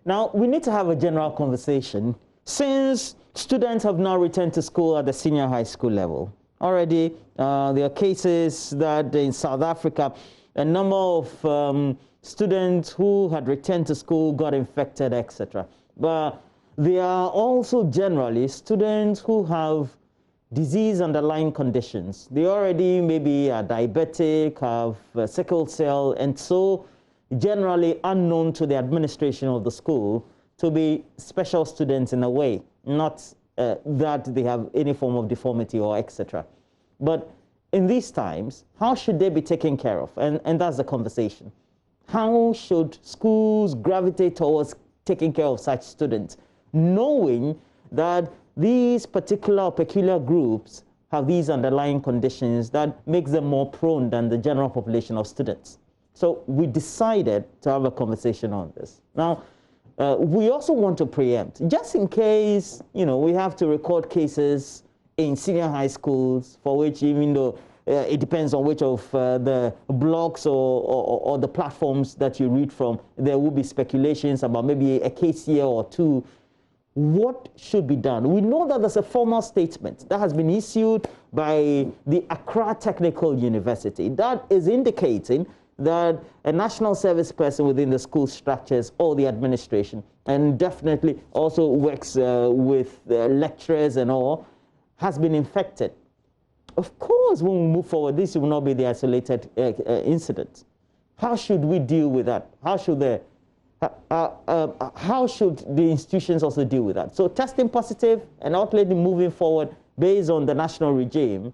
Now, we need to have a general conversation since students have now returned to school at the senior high school level. Already, there are cases that in South Africa, a number of students who had returned to school got infected, etc. But there are also generally students who have disease underlying conditions. They already maybe are diabetic, have sickle cell, and so generally unknown to the administration of the school to be special students in a way, not that they have any form of deformity or etc. But in these times, how should they be taken care of? And that's the conversation. How should schools gravitate towards taking care of such students, knowing that these particular or peculiar groups have these underlying conditions that makes them more prone than the general population of students? So we decided to have a conversation on this. Now, we also want to preempt, just in case, we have to record cases in senior high schools for which, even though it depends on which of the blogs or the platforms that you read from, there will be speculations about maybe a case here or two. What should be done? We know that there's a formal statement that has been issued by the Accra Technical University that is indicating that a national service person within the school structures or the administration, and definitely also works with lecturers and all, has been infected. Of course, when we move forward, this will not be the isolated incident. How should we deal with that? How should the institutions also deal with that? So testing positive and ultimately moving forward based on the national regime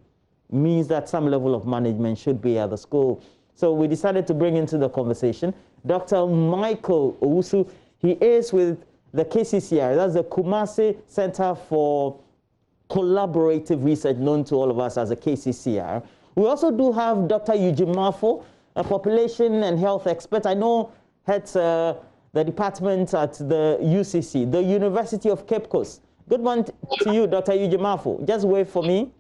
means that some level of management should be at the school. So we decided to bring into the conversation Dr. Michael Owusu. He is with the KCCR, that's the Kumasi Center for Collaborative Research, known to all of us as a KCCR. We also do have Dr. Eugene Marfo, a population and health expert. I know heads the department at the UCC, the University of Cape Coast. Good morning to you, Dr. Eugene Marfo. Just wait for me.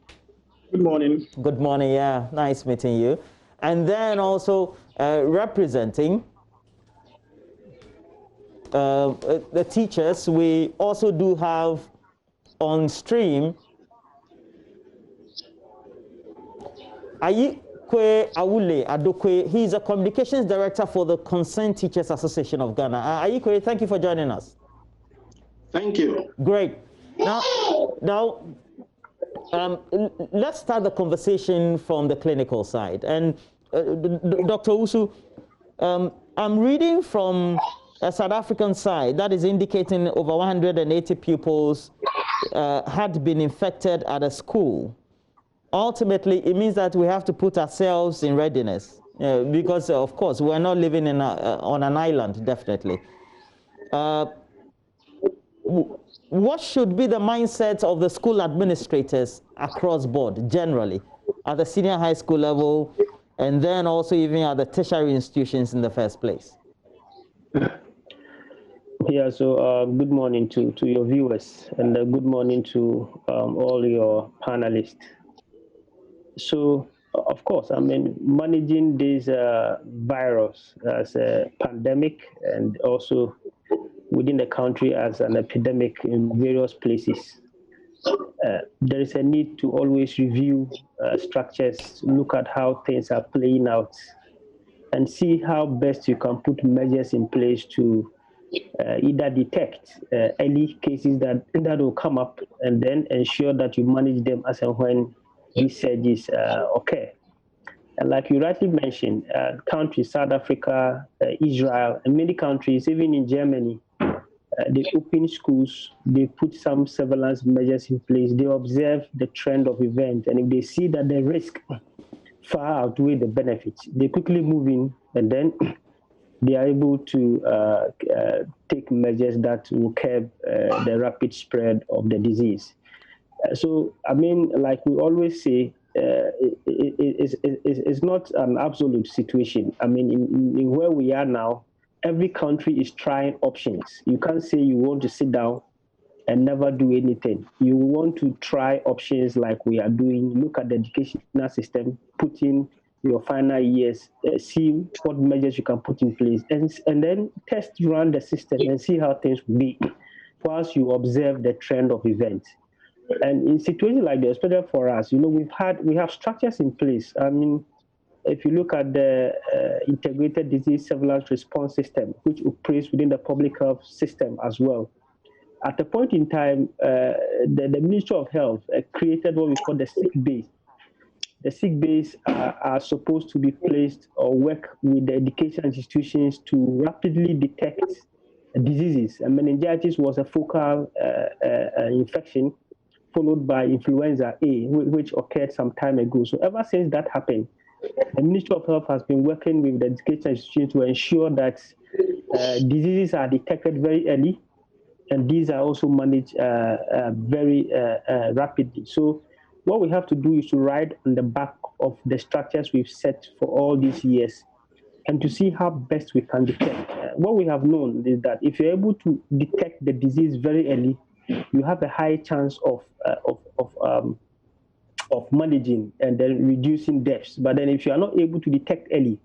Good morning. Good morning, yeah, nice meeting you. And then also representing the teachers, we also do have on stream Ayikwe Awule Adokwe. He's a communications director for the Concerned Teachers Association of Ghana. Ayikwe, thank you for joining us. Thank you. Great. Now, let's start the conversation from the clinical side. And Dr. Owusu, I'm reading from a South African side that is indicating over 180 pupils had been infected at a school. Ultimately, it means that we have to put ourselves in readiness because, of course, we're not living on an island, definitely. What should be the mindset of the school administrators across board, generally, at the senior high school level, and then also even at the tertiary institutions in the first place? Yeah, so good morning to your viewers, and good morning to all your panelists. So, of course, I mean, managing this virus as a pandemic and also within the country as an epidemic in various places, there is a need to always review structures, look at how things are playing out, and see how best you can put measures in place to either detect early cases that will come up and then ensure that you manage them as and when these surges occur. And like you rightly mentioned, countries, South Africa, Israel, and many countries, even in Germany, they open schools, they put some surveillance measures in place, they observe the trend of events, and if they see that the risk far outweigh the benefits, they quickly move in, and then they are able to take measures that will curb the rapid spread of the disease. So, I mean, like we always say, it's not an absolute situation. I mean, in where we are now, every country is trying options. You can't say you want to sit down and never do anything. You want to try options like we are doing, look at the educational system, put in your final years, see what measures you can put in place, and then test run the system and see how things will be whilst you observe the trend of events. And in situations like this, especially for us, we have structures in place. I mean, if you look at the integrated disease surveillance response system, which operates within the public health system as well, at a point in time, the Ministry of Health created what we call the sick bays. The sick bays are supposed to be placed or work with the education institutions to rapidly detect diseases. And meningitis was a focal infection followed by influenza A, which occurred some time ago. So ever since that happened, the Ministry of Health has been working with the education institutions to ensure that diseases are detected very early, and these are also managed very rapidly. So what we have to do is to ride on the back of the structures we've set for all these years and to see how best we can detect. What we have known is that if you're able to detect the disease very early, you have a high chance of managing and then reducing deaths. But then if you are not able to detect early,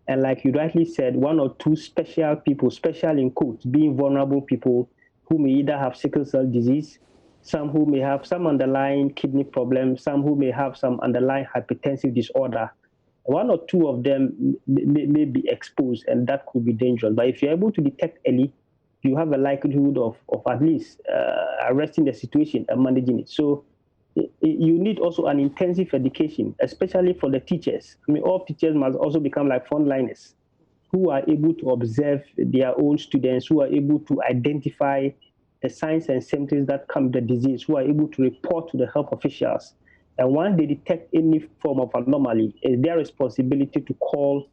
and like you rightly said, one or two special people, special in quotes, being vulnerable people who may either have sickle cell disease, some who may have some underlying kidney problems, some who may have some underlying hypertensive disorder, one or two of them may be exposed, and that could be dangerous. But if you're able to detect early, you have a likelihood of at least arresting the situation and managing it. So you need also an intensive education, especially for the teachers. I mean, all teachers must also become like frontliners who are able to observe their own students, who are able to identify the signs and symptoms that come with the disease, who are able to report to the health officials. And once they detect any form of anomaly, it's their responsibility to call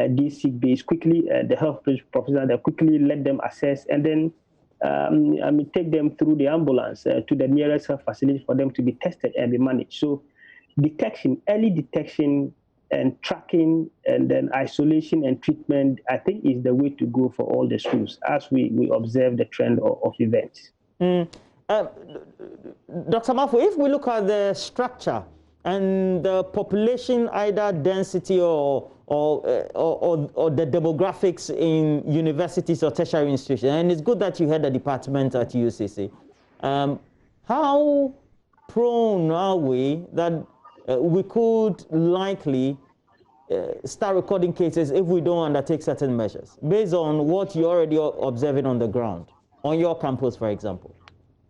these sick bays quickly, the health professionals, they quickly let them assess, and then take them through the ambulance to the nearest health facility for them to be tested and be managed. So early detection and tracking, and then isolation and treatment, I think is the way to go for all the schools as we observe the trend of events. Dr. Marfo, if we look at the structure and the population, either density or the demographics in universities or tertiary institutions, and it's good that you had the department at UCC, how prone are we that we could likely start recording cases if we don't undertake certain measures, based on what you're already observing on the ground, on your campus, for example?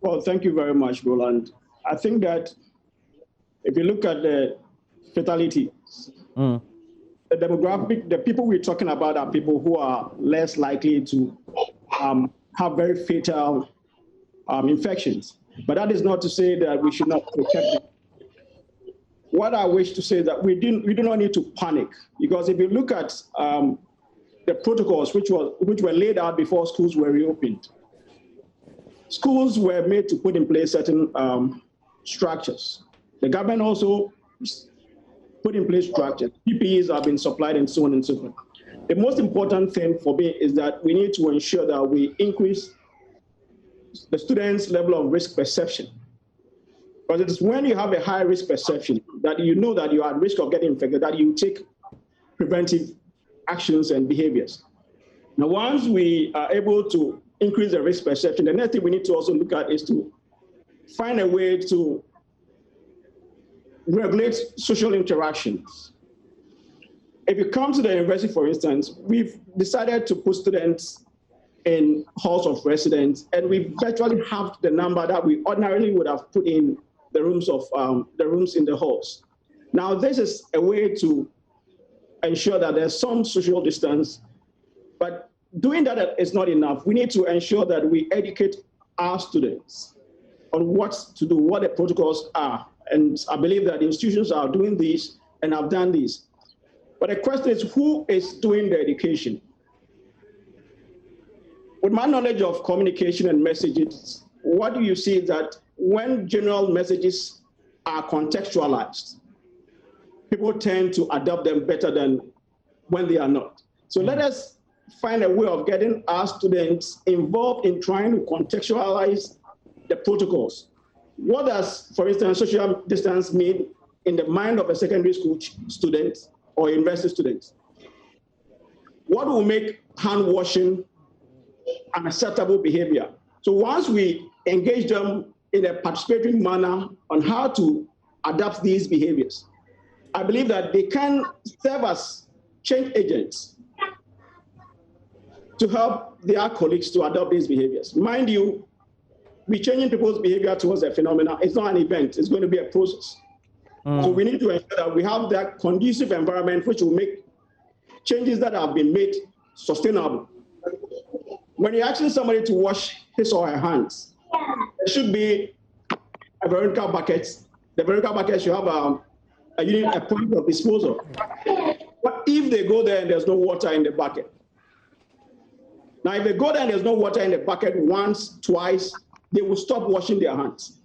Well, thank you very much, Roland. I think that if you look at the fatality, the demographic, the people we're talking about are people who are less likely to have very fatal infections. But that is not to say that we should not protect them. What I wish to say is that we do not need to panic, because if you look at the protocols which were laid out before schools were reopened, schools were made to put in place certain structures. The government also put in place structures. PPEs have been supplied and so on and so forth. The most important thing for me is that we need to ensure that we increase the students' level of risk perception. Because it is when you have a high risk perception that you know that you are at risk of getting infected, that you take preventive actions and behaviors. Now, once we are able to increase the risk perception, the next thing we need to also look at is to find a way to regulate social interactions. If you come to the university, for instance, we've decided to put students in halls of residence, and we virtually halved the number that we ordinarily would have put in the rooms in the halls. Now, this is a way to ensure that there's some social distance, but doing that is not enough. We need to ensure that we educate our students on what to do, what the protocols are. And I believe that institutions are doing this and have done this. But the question is, who is doing the education? With my knowledge of communication and messages, what do you see that when general messages are contextualized, people tend to adopt them better than when they are not. So let us find a way of getting our students involved in trying to contextualize the protocols. What does, for instance, social distance mean in the mind of a secondary school student? or university students. What will make hand washing an acceptable behavior? So once we engage them in a participatory manner on how to adapt these behaviors, I believe that they can serve as change agents to help their colleagues to adopt these behaviors. Mind you, we're changing people's behavior towards a phenomenon. It's not an event, it's going to be a process. So we need to ensure that we have that conducive environment which will make changes that have been made sustainable. When you're asking somebody to wash his or her hands, there should be a vertical bucket. The vertical bucket should have a point of disposal. But if they go there and there's no water in the bucket, now if they go there and there's no water in the bucket once, twice, they will stop washing their hands.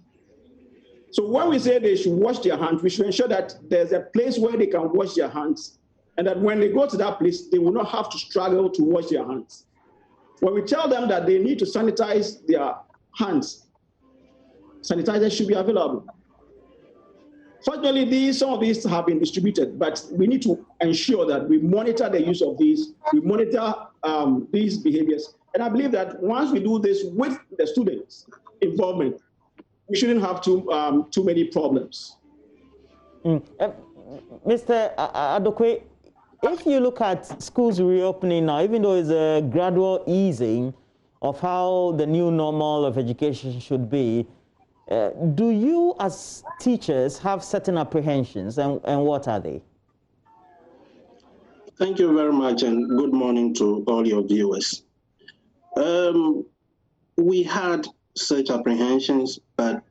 So when we say they should wash their hands, we should ensure that there's a place where they can wash their hands, and that when they go to that place, they will not have to struggle to wash their hands. When we tell them that they need to sanitize their hands, sanitizer should be available. Fortunately, some of these have been distributed, but we need to ensure that we monitor the use of these, we monitor these behaviors. And I believe that once we do this with the students' involvement, we shouldn't have too many problems. Mr. Adokwe, if you look at schools reopening now, even though it's a gradual easing of how the new normal of education should be, do you as teachers have certain apprehensions, and what are they? Thank you very much, and good morning to all your viewers. We had such apprehensions, but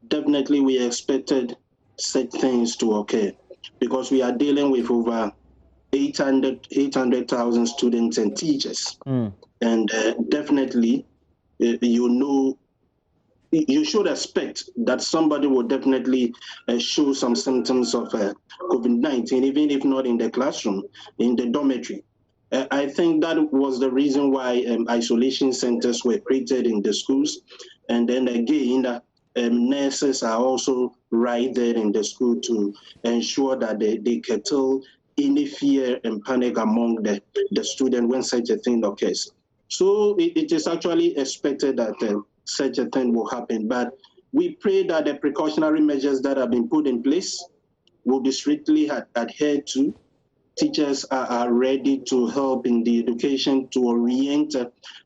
definitely we expected such things to occur because we are dealing with over 800,000 students and teachers. And definitely, you should expect that somebody will definitely show some symptoms of COVID-19, even if not in the classroom, in the dormitory. I think that was the reason why isolation centers were created in the schools. And then again, nurses are also right there in the school to ensure that they curtail any fear and panic among the student when such a thing occurs. So it is actually expected that such a thing will happen. But we pray that the precautionary measures that have been put in place will be strictly adhered to. Teachers are ready to help in the education to orient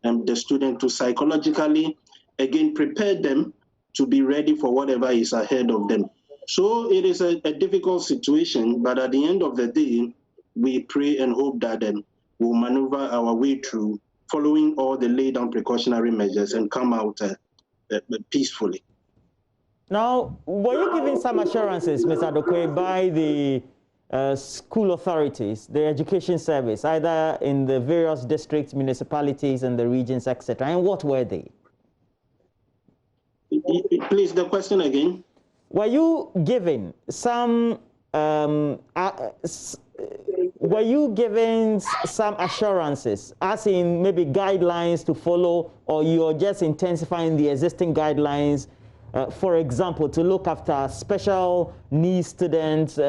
the student to psychologically, again, prepare them to be ready for whatever is ahead of them. So it is a difficult situation, but at the end of the day, we pray and hope that we'll maneuver our way through following all the laid down precautionary measures and come out peacefully. Now, were you given some assurances, Mr. Adokwe, by the school authorities, the education service, either in the various districts, municipalities, and the regions, etc., and what were they? Please, the question again. Were you given some assurances, as in maybe guidelines to follow, or you're just intensifying the existing guidelines, for example, to look after special needs students,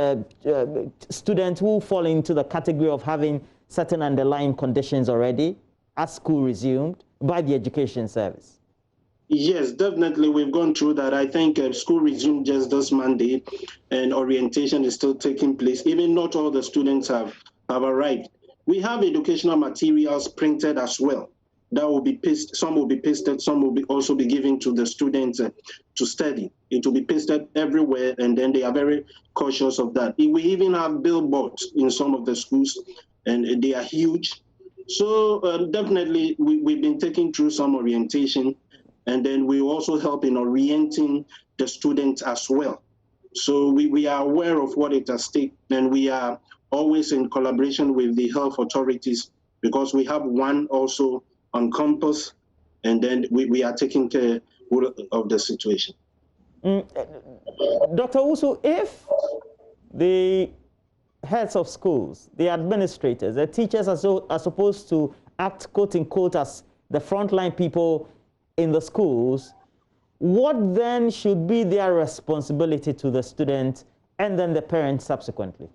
students who fall into the category of having certain underlying conditions already as school resumed by the education service? Yes, definitely. We've gone through that. I think school resumed just this Monday, and orientation is still taking place. Even not all the students have arrived. We have educational materials printed as well. That will be pasted. Some will be pasted. Some will also be given to the students to study. It will be pasted everywhere, and then they are very cautious of that. We even have billboards in some of the schools, and they are huge. So definitely, we've been taking through some orientation. And then we also help in orienting the students as well. So we are aware of what is at stake, and we are always in collaboration with the health authorities because we have one also on campus, and then we are taking care of the situation. Dr. Usu, if the heads of schools, the administrators, the teachers are supposed to act, quote unquote, as the frontline people in the schools, what then should be their responsibility to the student and then the parents subsequently?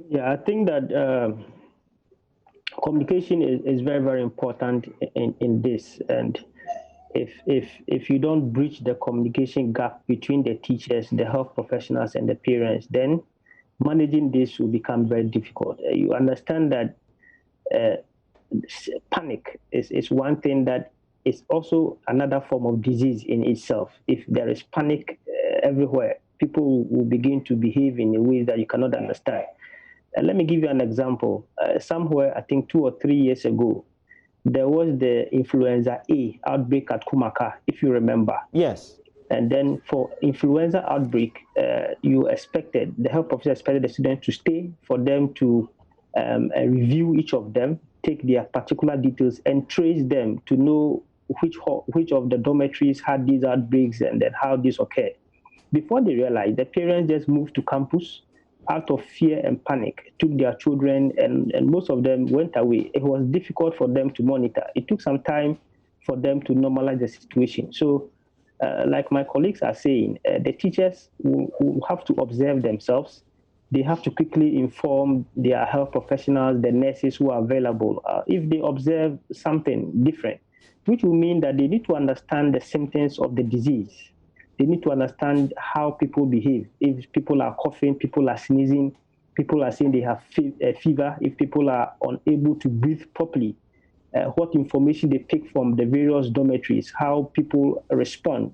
Yeah, I think that communication is very, very important in this. And if you don't bridge the communication gap between the teachers, the health professionals, and the parents, then managing this will become very difficult. You understand that panic is one thing that is also another form of disease in itself. If there is panic everywhere, people will begin to behave in a way that you cannot understand. Let me give you an example. Somewhere, I think 2 or 3 years ago, there was the influenza A outbreak at Kumaka, if you remember. Yes. And then for influenza outbreak, the health officer expected the students to stay for them to review each of them, take their particular details and trace them to know which of the dormitories had these outbreaks and then how this occurred. Before they realized, the parents just moved to campus out of fear and panic, took their children, and most of them went away. It was difficult for them to monitor. It took some time for them to normalize the situation. So, like my colleagues are saying, the teachers will have to observe themselves. They have to quickly inform their health professionals, the nurses who are available, if they observe something different, which will mean that they need to understand the symptoms of the disease. They need to understand how people behave. If people are coughing, people are sneezing, people are saying they have fever, if people are unable to breathe properly, what information they take from the various dormitories, how people respond,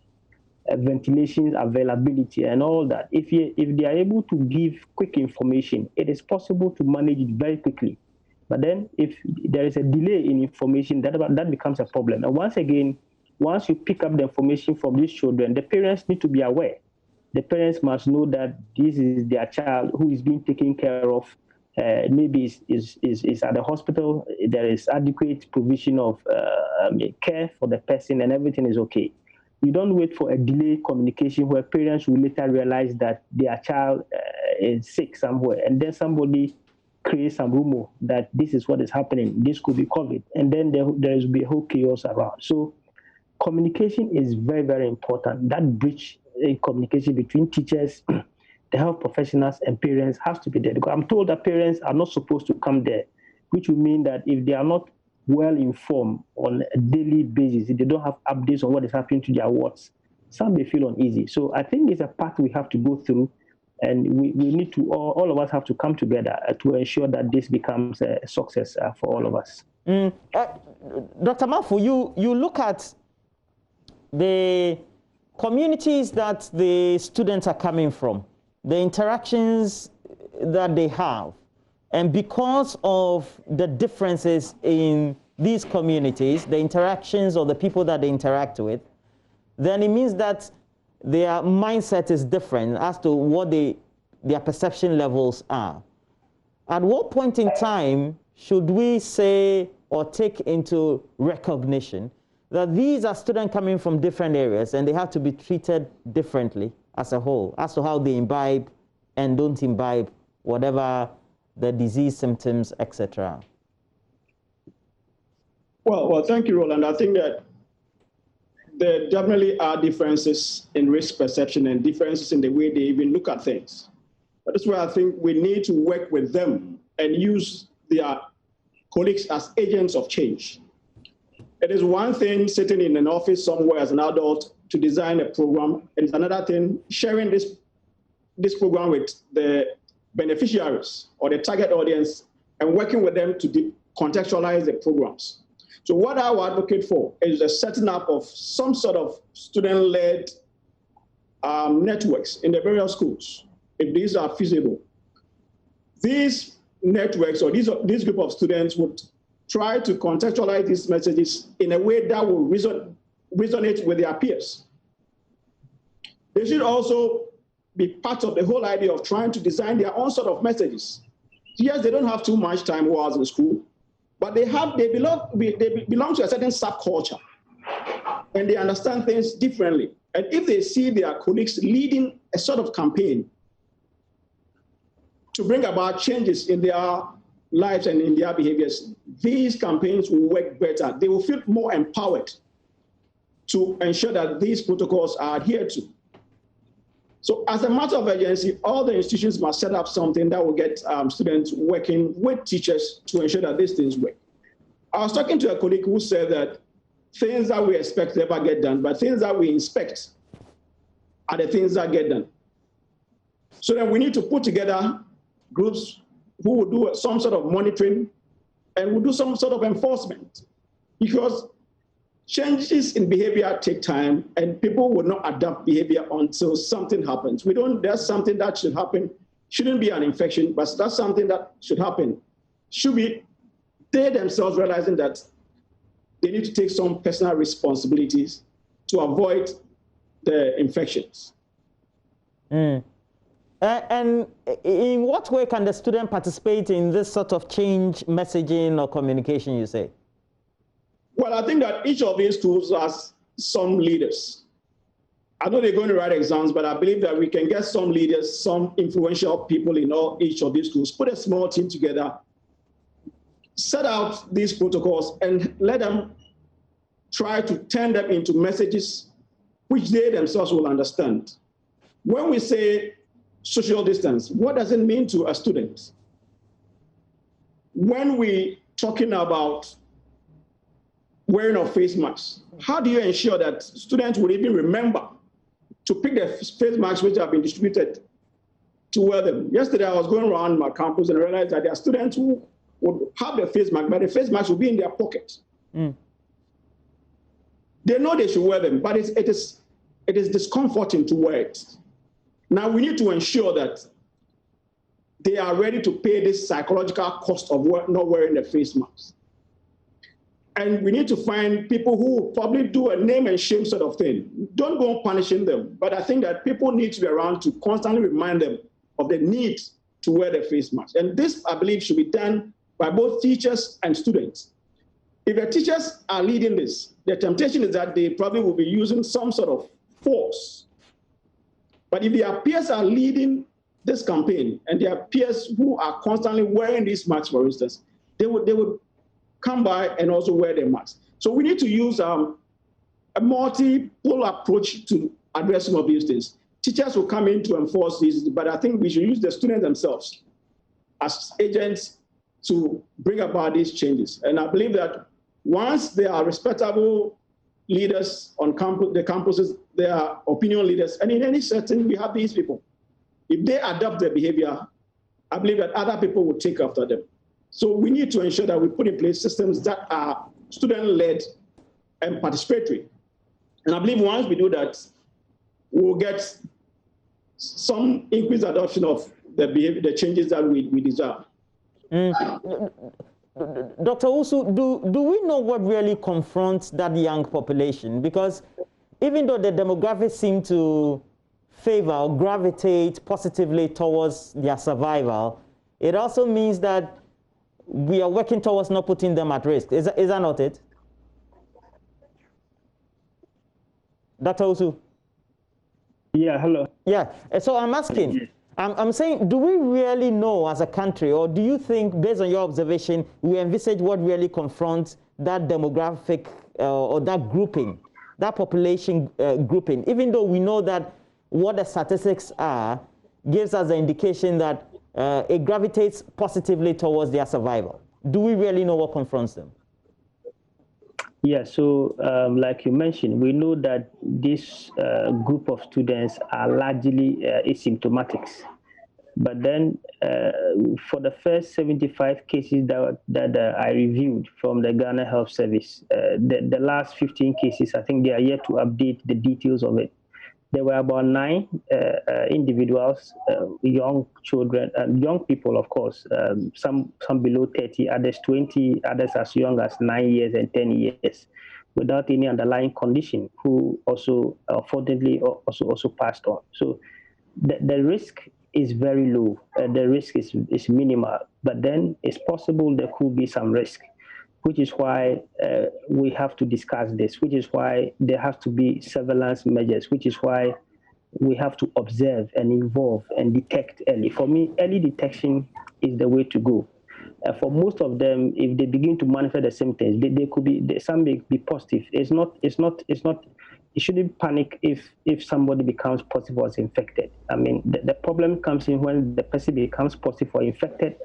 ventilation availability, and all that. If they are able to give quick information, it is possible to manage it very quickly. But then if there is a delay in information, that becomes a problem. And once you pick up the information from these children, the parents need to be aware. The parents must know that this is their child who is being taken care of. Maybe is at the hospital. There is adequate provision of care for the person, and everything is okay. You don't wait for a delayed communication where parents will later realize that their child is sick somewhere, and then somebody create some rumor that this is what is happening. This could be COVID, and then there will be a whole chaos around. So communication is very, very important. That bridge in communication between teachers, the health professionals, and parents has to be there. Because I'm told that parents are not supposed to come there, which will mean that if they are not well informed on a daily basis, if they don't have updates on what is happening to their wards, some may feel uneasy. So I think it's a path we have to go through, and we need to, all of us have to come together to ensure that this becomes a success for all of us. Dr. Marfo, you look at the communities that the students are coming from, the interactions that they have, and because of the differences in these communities, the interactions or the people that they interact with, then it means that their mindset is different as to what their perception levels are. At what point in time should we say or take into recognition that these are students coming from different areas and they have to be treated differently as a whole, as to how they imbibe and don't imbibe whatever the disease symptoms, etc.? Well, thank you, Roland. I think that there definitely are differences in risk perception and differences in the way they even look at things. But that's where I think we need to work with them and use their colleagues as agents of change. It is one thing sitting in an office somewhere as an adult to design a program. It is another thing sharing this program with the beneficiaries or the target audience and working with them to contextualize the programs. So what I would advocate for is the setting up of some sort of student-led networks in the various schools, if these are feasible. These networks or this group of students would try to contextualize these messages in a way that will resonate with their peers. They should also be part of the whole idea of trying to design their own sort of messages. Yes, they don't have too much time while in school, but they belong to a certain subculture, and they understand things differently. And if they see their colleagues leading a sort of campaign to bring about changes in their lives and in their behaviors, these campaigns will work better. They will feel more empowered to ensure that these protocols are adhered to. So as a matter of urgency, all the institutions must set up something that will get students working with teachers to ensure that these things work. I was talking to a colleague who said that things that we expect never get done, but things that we inspect are the things that get done. So then we need to put together groups who will do some sort of monitoring and will do some sort of enforcement, because changes in behavior take time and people will not adapt behavior until something happens. There's something that should happen, shouldn't be an infection, but that's something that should happen. Should be they themselves realizing that they need to take some personal responsibilities to avoid the infections. And in what way can the student participate in this sort of change messaging or communication, you say? Well, I think that each of these schools has some leaders. I know they're going to write exams, but I believe that we can get some leaders, some influential people in each of these schools, put a small team together, set out these protocols, and let them try to turn them into messages which they themselves will understand. When we say social distance, what does it mean to a student? When we're talking about wearing of face masks, how do you ensure that students will even remember to pick the face masks which have been distributed to wear them? Yesterday, I was going around my campus and realized that there are students who would have the face mask, but the face mask will be in their pocket. They know they should wear them, but it is discomforting to wear it. Now we need to ensure that they are ready to pay this psychological cost of not wearing the face mask. And we need to find people who will probably do a name and shame sort of thing. Don't go on punishing them, but I think that people need to be around to constantly remind them of the need to wear the face mask. And this, I believe, should be done by both teachers and students. If the teachers are leading this, the temptation is that they probably will be using some sort of force. But if their peers are leading this campaign and their peers who are constantly wearing these masks, for instance, they would come by and also wear their masks. So we need to use a multiple approach to address some of these things. Teachers will come in to enforce these, but I think we should use the students themselves as agents to bring about these changes. And I believe that once there are respectable leaders on the campuses, there are opinion leaders, and in any setting, we have these people. If they adopt their behavior, I believe that other people will take after them. So we need to ensure that we put in place systems that are student-led and participatory. And I believe once we do that, we'll get some increased adoption of the behavior, the changes that we desire. Dr. Usu, do we know what really confronts that young population? Because even though the demographics seem to favor or gravitate positively towards their survival, it also means that we are working towards not putting them at risk. Is that not it? Dr. Usu? Yeah, hello. Yeah, so I'm asking, I'm saying, do we really know as a country, or do you think, based on your observation, we envisage what really confronts that demographic or that grouping, that population grouping, even though we know that what the statistics are gives us the indication that it gravitates positively towards their survival? Do we really know what confronts them? Yeah, so like you mentioned, we know that this group of students are largely asymptomatics. But then for the first 75 cases that I reviewed from the Ghana Health Service, the last 15 cases, I think they are yet to update the details of it. There were about 9 individuals, young children, young people, of course, some below 30, others 20, others as young as 9 years and 10 years, without any underlying condition, who also, unfortunately, also passed on. So the risk is very low. The risk is minimal, but then it's possible there could be some risk, which is why we have to discuss this, which is why there have to be surveillance measures, which is why we have to observe and involve and detect early. For me, early detection is the way to go. For most of them, if they begin to manifest the symptoms, they could be, some may be positive. It's not you shouldn't panic if somebody becomes positive or is infected. I mean, the problem comes in when the person becomes positive or infected,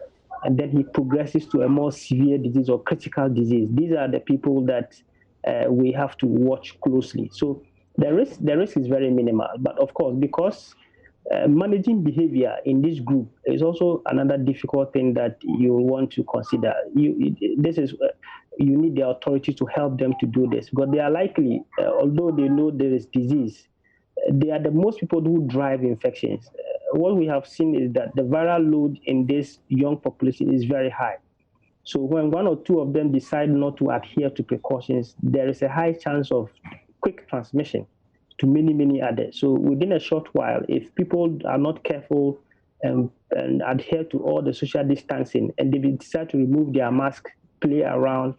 and then he progresses to a more severe disease or critical disease. These are the people that we have to watch closely. So the risk is very minimal. But of course, because managing behavior in this group is also another difficult thing that you want to consider. You need the authority to help them to do this, because they are likely, although they know there is disease, they are the most people who drive infections. What we have seen is that the viral load in this young population is very high. So when one or two of them decide not to adhere to precautions, there is a high chance of quick transmission to many, many others. So within a short while, if people are not careful and adhere to all the social distancing, and they decide to remove their mask, play around,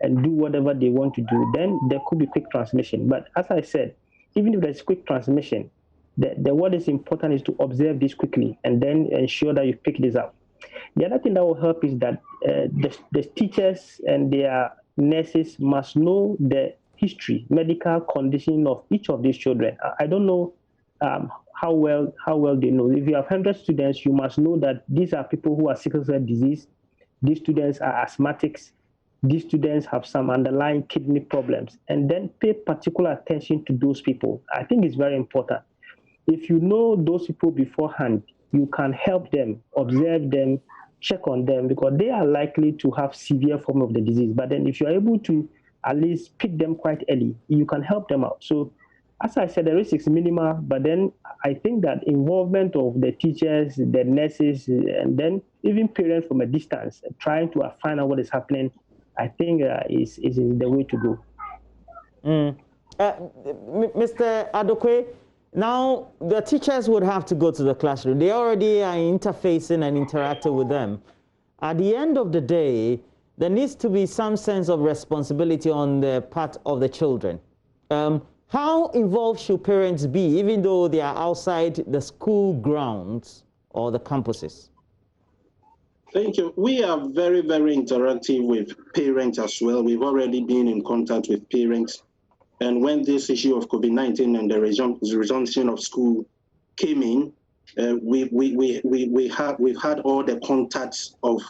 and do whatever they want to do, then there could be quick transmission. But as I said, even if there's quick transmission, what is important is to observe this quickly and then ensure that you pick this up. The other thing that will help is that the teachers and their nurses must know the history, medical condition of each of these children. I don't know how well they know. If you have 100 students, you must know that these are people who are sickle cell disease. These students are asthmatics. These students have some underlying kidney problems, and then pay particular attention to those people. I think it's very important. If you know those people beforehand, you can help them, observe them, check on them, because they are likely to have severe form of the disease. But then if you're able to at least pick them quite early, you can help them out. So as I said, the risk is minimal, but then I think that involvement of the teachers, the nurses, and then even parents from a distance, trying to find out what is happening, I think is the way to go. Mr. Adokwe, now the teachers would have to go to the classroom. They already are interfacing and interacting with them. At the end of the day, there needs to be some sense of responsibility on the part of the children. How involved should parents be, even though they are outside the school grounds or the campuses? Thank you. We are very, very interactive with parents as well. We've already been in contact with parents. And when this issue of COVID-19 and the resumption of school came in, we've had all the contacts of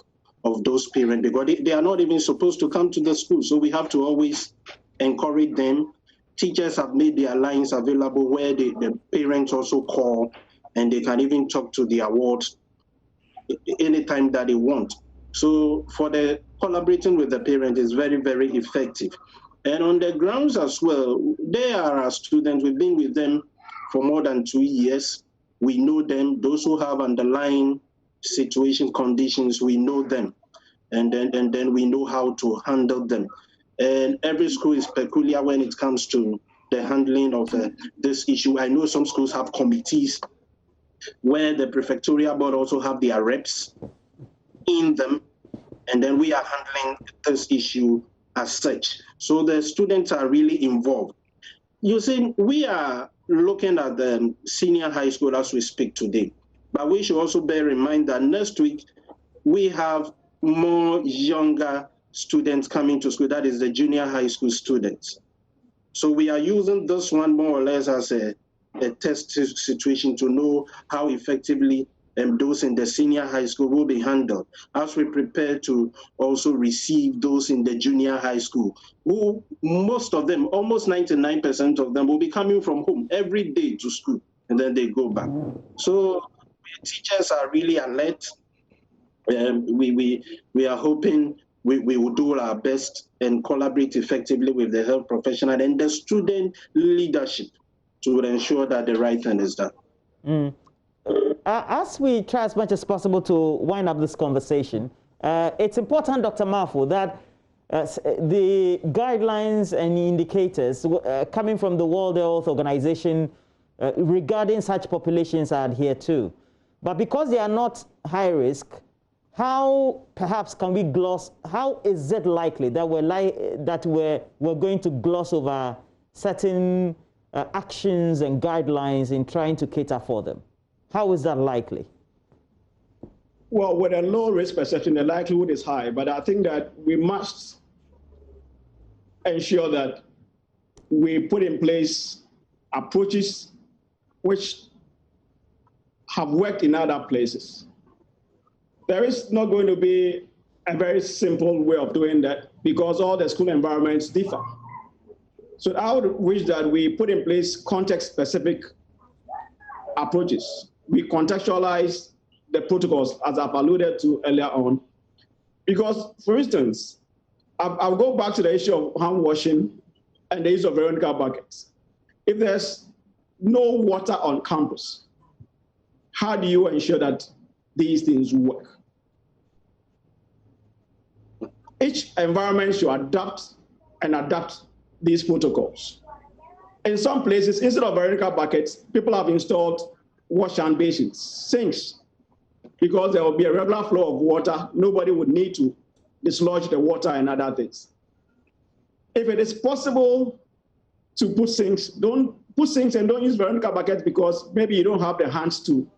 those parents, because they are not even supposed to come to the school. So we have to always encourage them. Teachers have made their lines available where the parents also call, and they can even talk to their wards anytime that they want. So for the collaborating with the parent is very, very effective. And on the grounds as well, they are our students. We've been with them for more than 2 years. We know them. Those who have underlying conditions, we know them. And then we know how to handle them. And every school is peculiar when it comes to the handling of this issue. I know some schools have committees where the prefectorial board also have their reps in them, and then we are handling this issue as such. So the students are really involved. You see, we are looking at the senior high school as we speak today, but we should also bear in mind that next week we have more younger students coming to school, that is the junior high school students. So we are using this one more or less as a test situation to know how effectively those in the senior high school will be handled as we prepare to also receive those in the junior high school, who most of them, almost 99% of them, will be coming from home every day to school, and then they go back. So teachers are really alert. We are hoping we will do our best and collaborate effectively with the health professional and the student leadership to ensure that the right thing is done. As we try as much as possible to wind up this conversation, it's important, Dr. Marfo, that the guidelines and indicators coming from the World Health Organization regarding such populations are adhered to. But because they are not high risk, how perhaps can we gloss, how is it likely that we're going to gloss over certain actions and guidelines in trying to cater for them? How is that likely? Well, with a low risk perception, the likelihood is high, but I think that we must ensure that we put in place approaches which have worked in other places. There is not going to be a very simple way of doing that because all the school environments differ. So I would wish that we put in place context-specific approaches. We contextualize the protocols, as I've alluded to earlier on. Because, for instance, I'll go back to the issue of hand washing and the use of Veronica buckets. If there's no water on campus, how do you ensure that these things work? Each environment should adapt these protocols. In some places, instead of Veronica buckets, people have installed wash and basins, sinks, because there will be a regular flow of water. Nobody would need to dislodge the water and other things. If it is possible to put sinks, don't put sinks and don't use Veronica buckets because maybe you don't have the hands to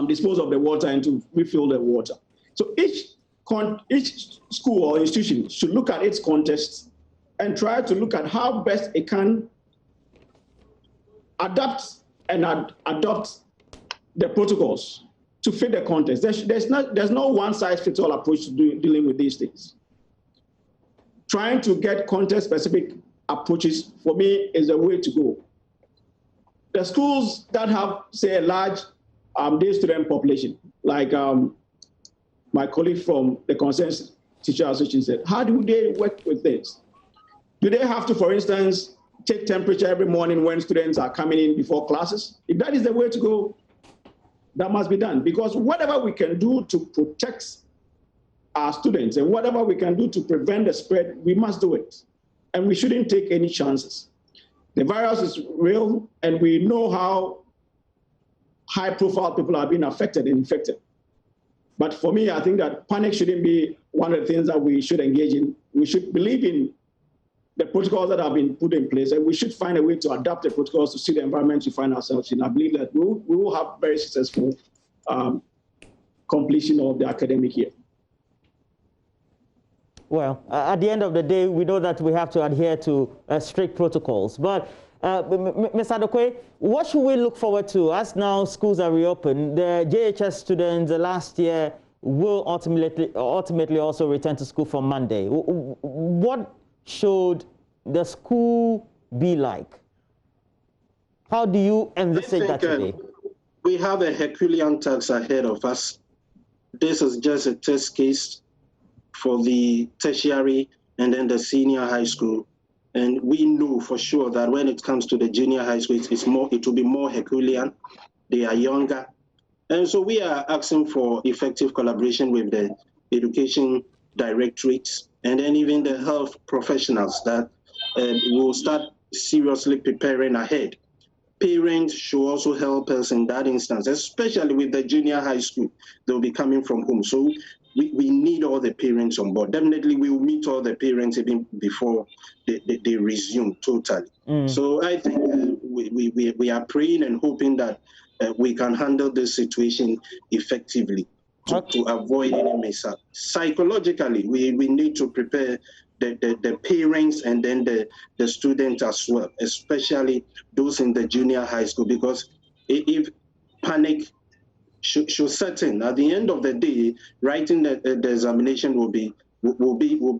dispose of the water and to refill the water. So each school or institution should look at its context and try to look at how best it can adapt and adopt the protocols to fit the context. There's no one-size-fits-all approach to dealing with these things. Trying to get context-specific approaches, for me, is the way to go. The schools that have, say, a large day student population, like my colleague from the Concerned Teacher Association said, how do they work with this? Do they have to, for instance, take temperature every morning when students are coming in before classes? If that is the way to go, that must be done. Because whatever we can do to protect our students and whatever we can do to prevent the spread, we must do it. And we shouldn't take any chances. The virus is real, and we know how high-profile people are being affected and infected. But for me, I think that panic shouldn't be one of the things that we should engage in. We should believe in the protocols that have been put in place, and we should find a way to adapt the protocols to see the environment we find ourselves in. I believe that we will have very successful completion of the academic year. Well, at the end of the day, we know that we have to adhere to strict protocols. But Mr. Adokwe, what should we look forward to as now schools are reopened? The JHS students last year will ultimately also return to school from Monday. What should the school be like? How do you envisage that today? We have a Herculean task ahead of us. This is just a test case for the tertiary and then the senior high school. And we know for sure that when it comes to the junior high school, it will be more Herculean. They are younger. And so we are asking for effective collaboration with the education directorates and then even the health professionals that will start seriously preparing ahead. Parents should also help us in that instance, especially with the junior high school. They'll be coming from home. So we need all the parents on board. Definitely we will meet all the parents even before they resume totally. So I think we are praying and hoping that we can handle this situation effectively to avoid any mishap. Psychologically, we need to prepare the parents and then the students as well, especially those in the junior high school, because if panic should set in, at the end of the day, writing the examination will be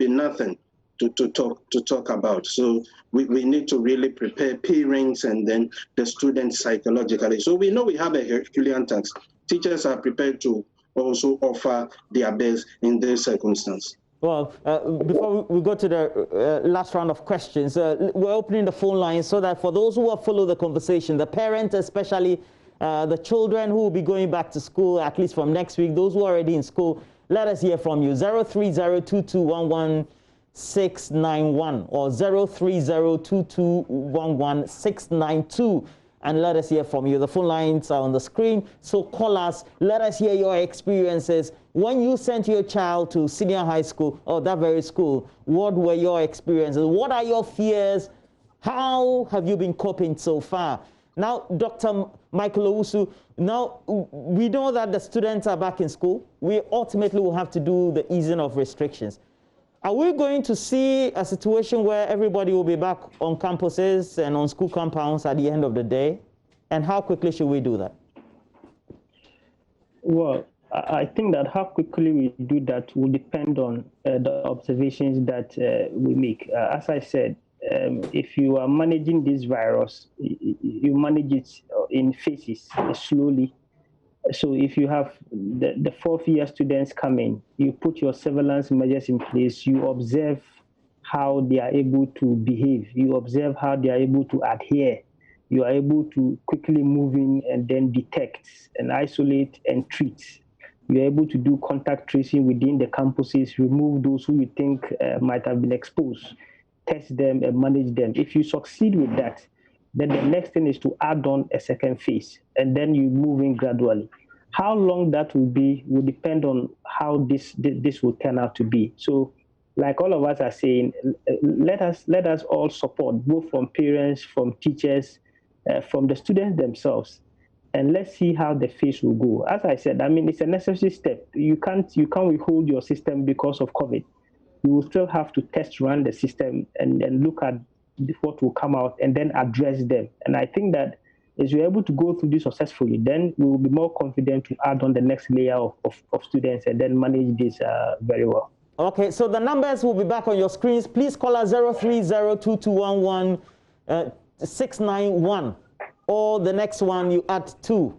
nothing to talk about. So we need to really prepare parents and then the students psychologically. So we know we have a Herculean task. Teachers are prepared to also offer their best in this circumstance. Well, before we go to the last round of questions, we're opening the phone lines so that for those who will follow the conversation, the parents especially, the children who will be going back to school, at least from next week, those who are already in school, let us hear from you. 030-2211-691 or 030-2211-692. And let us hear from you. The phone lines are on the screen, so call us. Let us hear your experiences. When you sent your child to senior high school or that very school, what were your experiences? What are your fears? How have you been coping so far? Now, Dr. Michael Owusu, now we know that the students are back in school. We ultimately will have to do the easing of restrictions. Are we going to see a situation where everybody will be back on campuses and on school compounds at the end of the day? And how quickly should we do that? Well, I think that how quickly we do that will depend on the observations that we make. As I said, if you are managing this virus, you manage it in phases, slowly. So if you have the fourth-year students coming, you put your surveillance measures in place, you observe how they are able to behave, you observe how they are able to adhere, you are able to quickly move in and then detect and isolate and treat. You're able to do contact tracing within the campuses, remove those who you think might have been exposed, test them and manage them. If you succeed with that, then the next thing is to add on a second phase, and then you move in gradually. How long that will be will depend on how this will turn out to be. So, like all of us are saying, let us all support, both from parents, from teachers, from the students themselves, and let's see how the phase will go. As I said, I mean, it's a necessary step. You can't withhold your system because of COVID. You will still have to test run the system and look at what will come out and then address them. And I think that as we're able to go through this successfully, then we will be more confident to add on the next layer of students and then manage this very well. Okay, so the numbers will be back on your screens. Please call us 030-2211-691, or the next one you add 2